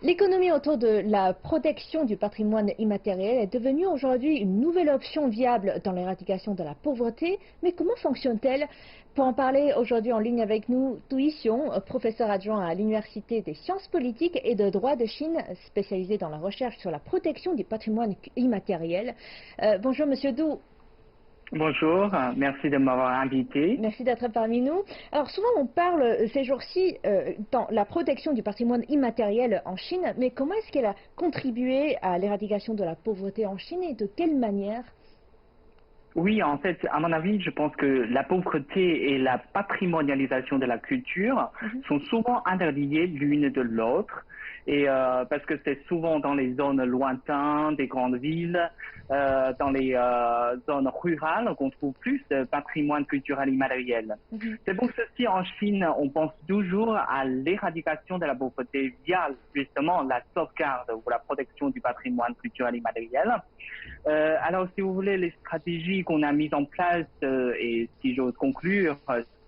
L'économie autour de la protection du patrimoine immatériel est devenue aujourd'hui une nouvelle option viable dans l'éradication de la pauvreté. Mais comment fonctionne-t-elle? Pour en parler aujourd'hui en ligne avec nous, Tu Yixiong, professeur adjoint à l'Université des sciences politiques et de droit de Chine, spécialisé dans la recherche sur la protection du patrimoine immatériel. Bonjour Monsieur Du. Bonjour, merci de m'avoir invité. Merci d'être parmi nous. Alors souvent on parle ces jours-ci dans la protection du patrimoine immatériel en Chine, mais comment est-ce qu'elle a contribué à l'éradication de la pauvreté en Chine et de quelle manière? Oui, en fait, à mon avis, je pense que la pauvreté et la patrimonialisation de la culture Mhm. sont souvent interliées l'une de l'autre. Et parce que c'est souvent dans les zones lointaines des grandes villes, dans les zones rurales qu'on trouve plus de patrimoine culturel immatériel. Mhm. C'est pour ceci en Chine, on pense toujours à l'éradication de la pauvreté via justement la sauvegarde ou la protection du patrimoine culturel immatériel. Alors, si vous voulez, les stratégies qu'on a mises en place, et si j'ose conclure,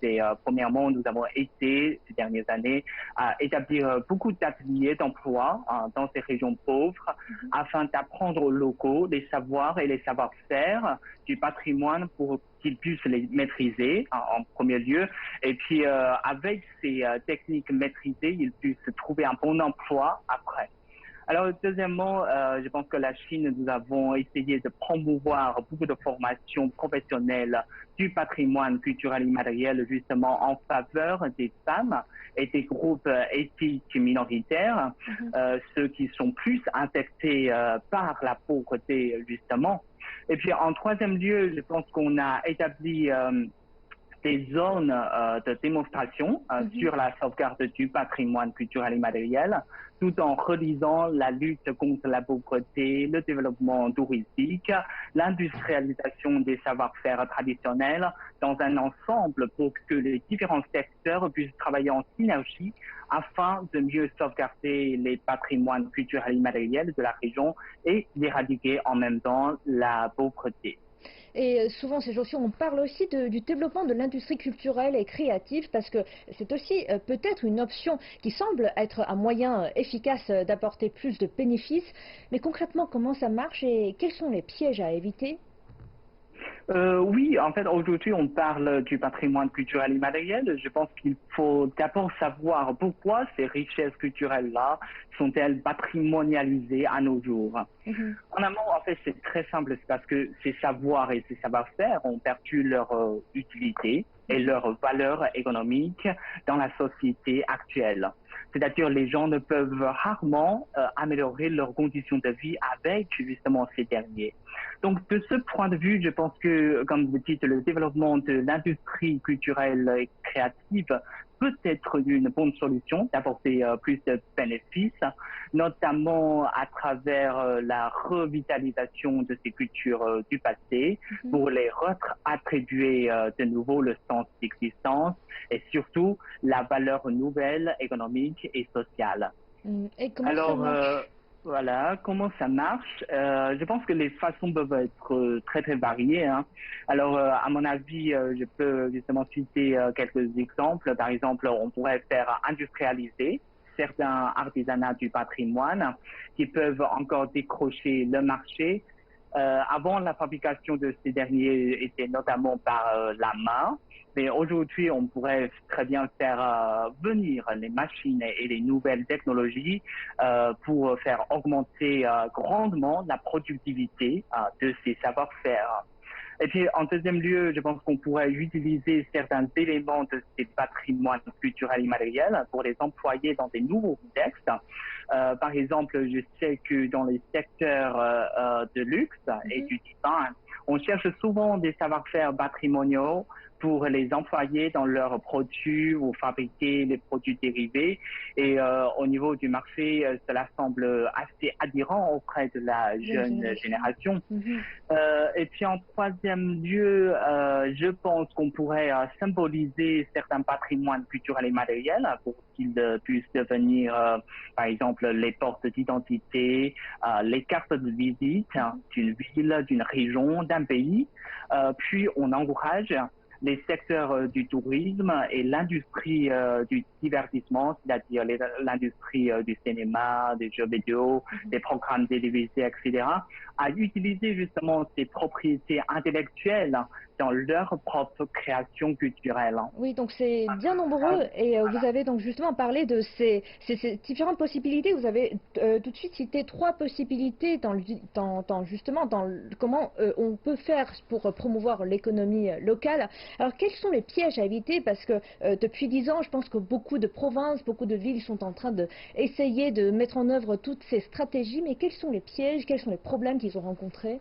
c'est premièrement, nous avons aidé ces dernières années à établir beaucoup d'ateliers d'emploi dans ces régions pauvres Mhm. afin d'apprendre aux locaux les savoirs et les savoir-faire du patrimoine pour qu'ils puissent les maîtriser en premier lieu. Et puis, avec ces techniques maîtrisées, ils puissent trouver un bon emploi après. Alors, deuxièmement, je pense que la Chine, nous avons essayé de promouvoir beaucoup de formations professionnelles du patrimoine culturel immatériel, justement en faveur des femmes et des groupes ethniques minoritaires, Mhm. ceux qui sont plus affectés par la pauvreté, justement. Et puis, en troisième lieu, je pense qu'on a établi des zones de démonstration Mhm. sur la sauvegarde du patrimoine culturel immatériel, tout en relisant la lutte contre la pauvreté, le développement touristique, l'industrialisation des savoir-faire traditionnels dans un ensemble pour que les différents secteurs puissent travailler en synergie afin de mieux sauvegarder les patrimoines culturels immatériels de la région et d'éradiquer en même temps la pauvreté. Et souvent ces jours-ci, on parle aussi du développement de l'industrie culturelle et créative parce que c'est aussi peut-être une option qui semble être un moyen efficace d'apporter plus de bénéfices. Mais concrètement, comment ça marche et quels sont les pièges à éviter? Oui, en fait, aujourd'hui, on parle du patrimoine culturel immatériel. Je pense qu'il faut d'abord savoir pourquoi ces richesses culturelles-là sont-elles patrimonialisées à nos jours. Mhm. En amont, en fait, c'est très simple. C'est parce que ces savoirs et ces savoir-faire ont perdu leur utilité et Mhm. leur valeur économique dans la société actuelle. C'est-à-dire, les gens ne peuvent rarement améliorer leurs conditions de vie avec justement ces derniers. Donc, de ce point de vue, je pense que, comme vous dites, le développement de l'industrie culturelle et créative peut être une bonne solution d'apporter plus de bénéfices, notamment à travers la revitalisation de ces cultures du passé Mhm. pour les attribuer de nouveau le sens d'existence et surtout la valeur nouvelle économique et sociale. Et comment ça Alors, marche? voilà, comment ça marche? Je pense que les façons peuvent être très, très variées, hein. Alors, à mon avis, je peux justement citer quelques exemples. Par exemple, on pourrait faire industrialiser certains artisanats du patrimoine qui peuvent encore décrocher le marché. Avant, la fabrication de ces derniers était notamment par la main, mais aujourd'hui, on pourrait très bien faire venir les machines et les nouvelles technologies pour faire augmenter grandement la productivité de ces savoir-faire. Et puis, en deuxième lieu, je pense qu'on pourrait utiliser certains éléments de ces patrimoines culturels immatériels pour les employer dans des nouveaux contextes. Par exemple, je sais que dans les secteurs de luxe et Mhm. du design, on cherche souvent des savoir-faire patrimoniaux pour les employer dans leurs produits ou fabriquer des produits dérivés. Et au niveau du marché, cela semble assez attirant auprès de la Jeune jeune génération. génération. Mhm. Et puis en troisième lieu, je pense qu'on pourrait symboliser certains patrimoines culturels et matériels pour qu'ils puissent devenir, par exemple, les portes d'identité, les cartes de visite Mhm. d'une ville, d'une région, d'un pays. Puis on encourage les secteurs du tourisme et l'industrie du divertissement, c'est-à-dire l'industrie du cinéma, des jeux vidéo, des programmes télévisés, etc., à utiliser justement ces propriétés intellectuelles dans leur propre création culturelle. Oui, donc c'est bien nombreux et vous avez donc justement parlé de ces différentes possibilités. Vous avez tout de suite cité trois possibilités justement comment on peut faire pour promouvoir l'économie locale. Alors quels sont les pièges à éviter? Parce que depuis 10 ans, je pense que beaucoup de provinces, beaucoup de villes sont en train d'essayer de mettre en œuvre toutes ces stratégies, mais quels sont les pièges, quels sont les problèmes qu'ils ont rencontrés?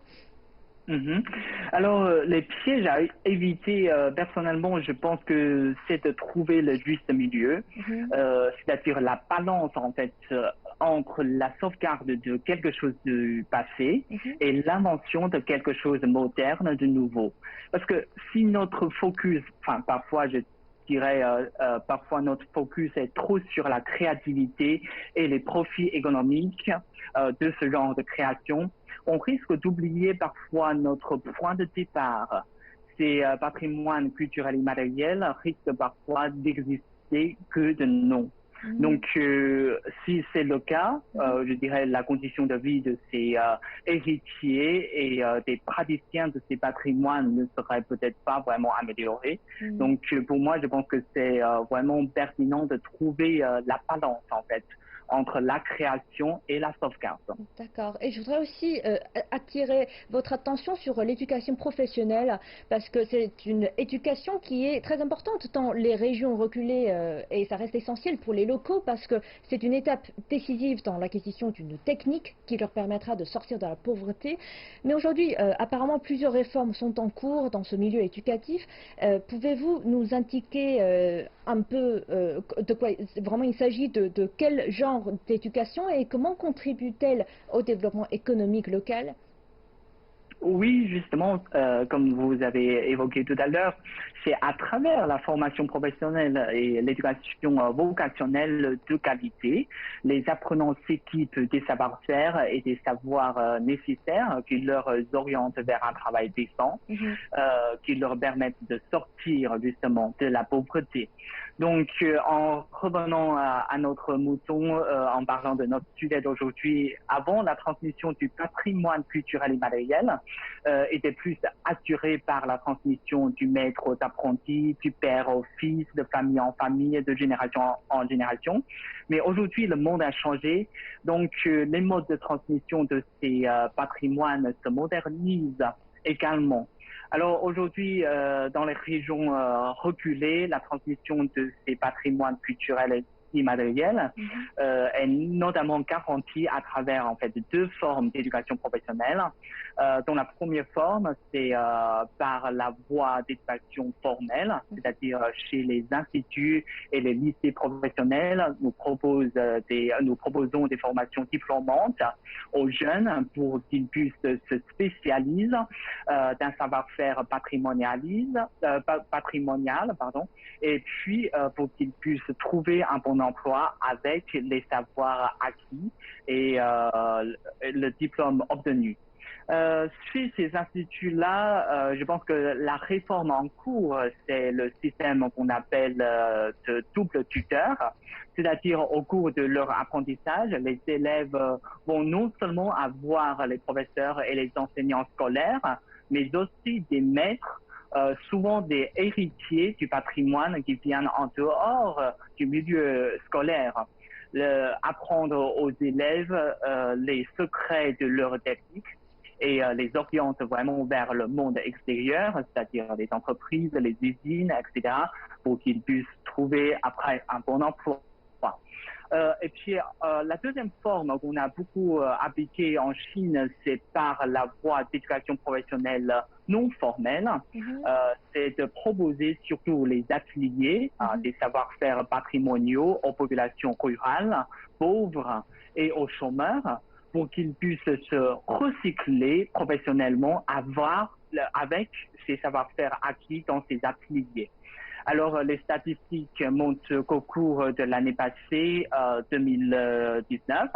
Mhm. Alors, les pièges à éviter, personnellement, je pense que c'est de trouver le juste milieu, c'est-à-dire la balance en fait entre la sauvegarde de quelque chose du passé et l'invention de quelque chose de moderne, de nouveau. Parce que si notre focus, enfin parfois je dirais, parfois notre focus est trop sur la créativité et les profits économiques de ce genre de création, on risque d'oublier parfois notre point de départ. Ces patrimoines culturels immatériels risquent parfois d'exister que de nom. Donc, si c'est le cas, je dirais la condition de vie de ces héritiers et des praticiens de ces patrimoines ne serait peut-être pas vraiment améliorée. Donc, pour moi, je pense que c'est vraiment pertinent de trouver la balance, en fait, entre la création et la sauvegarde. D'accord. Et je voudrais aussi attirer votre attention sur l'éducation professionnelle, parce que c'est une éducation qui est très importante dans les régions reculées et ça reste essentiel pour les locaux parce que c'est une étape décisive dans l'acquisition d'une technique qui leur permettra de sortir de la pauvreté. Mais aujourd'hui, apparemment, plusieurs réformes sont en cours dans ce milieu éducatif. Pouvez-vous nous indiquer un peu de quoi vraiment il s'agit, de quel genre d'éducation et comment contribue-t-elle au développement économique local? Oui, justement, comme vous avez évoqué tout à l'heure, c'est à travers la formation professionnelle et l'éducation vocationnelle de qualité, les apprenants s'équipent des savoir-faire et des savoirs nécessaires qui leur orientent vers un travail décent, qui leur permettent de sortir justement de la pauvreté. Donc, en revenant à notre mouton, en parlant de notre sujet d'aujourd'hui, avant la transmission du patrimoine culturel immatériel, était plus assurée par la transmission du maître aux apprentis, du père au fils, de famille en famille, de génération en génération. Mais aujourd'hui, le monde a changé. Donc, les modes de transmission de ces patrimoines se modernisent également. Alors aujourd'hui, dans les régions reculées, la transmission de ces patrimoines culturels immatériels est notamment garantie à travers en fait deux formes d'éducation professionnelle. Dont la première forme, c'est par la voie d'éducation formelle, c'est-à-dire chez les instituts et les lycées professionnels, nous proposons des formations diplômantes aux jeunes pour qu'ils puissent se spécialiser d'un savoir-faire patrimonial, et puis pour qu'ils puissent trouver un bon emploi avec les savoirs acquis et le diplôme obtenu. Chez ces instituts-là, je pense que la réforme en cours, c'est le système qu'on appelle de double tuteur, c'est-à-dire au cours de leur apprentissage, les élèves vont non seulement avoir les professeurs et les enseignants scolaires, mais aussi des maîtres, souvent des héritiers du patrimoine qui viennent en dehors du milieu scolaire. Apprendre aux élèves les secrets de leur technique et les oriente vraiment vers le monde extérieur, c'est-à-dire les entreprises, les usines, etc., pour qu'ils puissent trouver après un bon emploi. Et puis, la deuxième forme qu'on a beaucoup appliquée en Chine, c'est par la voie d'éducation professionnelle non formelle. C'est de proposer surtout les ateliers, des savoir-faire patrimoniaux aux populations rurales, pauvres et aux chômeurs, pour qu'ils puissent se recycler professionnellement avec ces savoir-faire acquis dans ces ateliers. Alors, les statistiques montrent qu'au cours de l'année passée, 2019,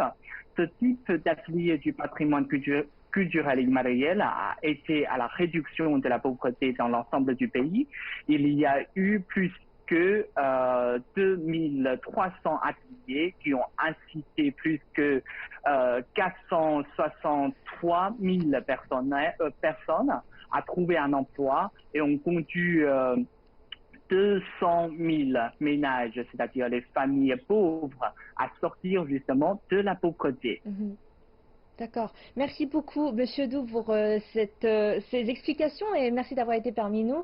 ce type d'atelier du patrimoine culturel et immatériel a été à la réduction de la pauvreté dans l'ensemble du pays. Il y a eu plus que 2300 ateliers qui ont incité plus que 463 000 personnes à trouver un emploi et ont conduit 200 000 ménages, c'est-à-dire les familles pauvres, à sortir justement de la pauvreté. D'accord. Merci beaucoup, Monsieur Dou, pour ces explications et merci d'avoir été parmi nous.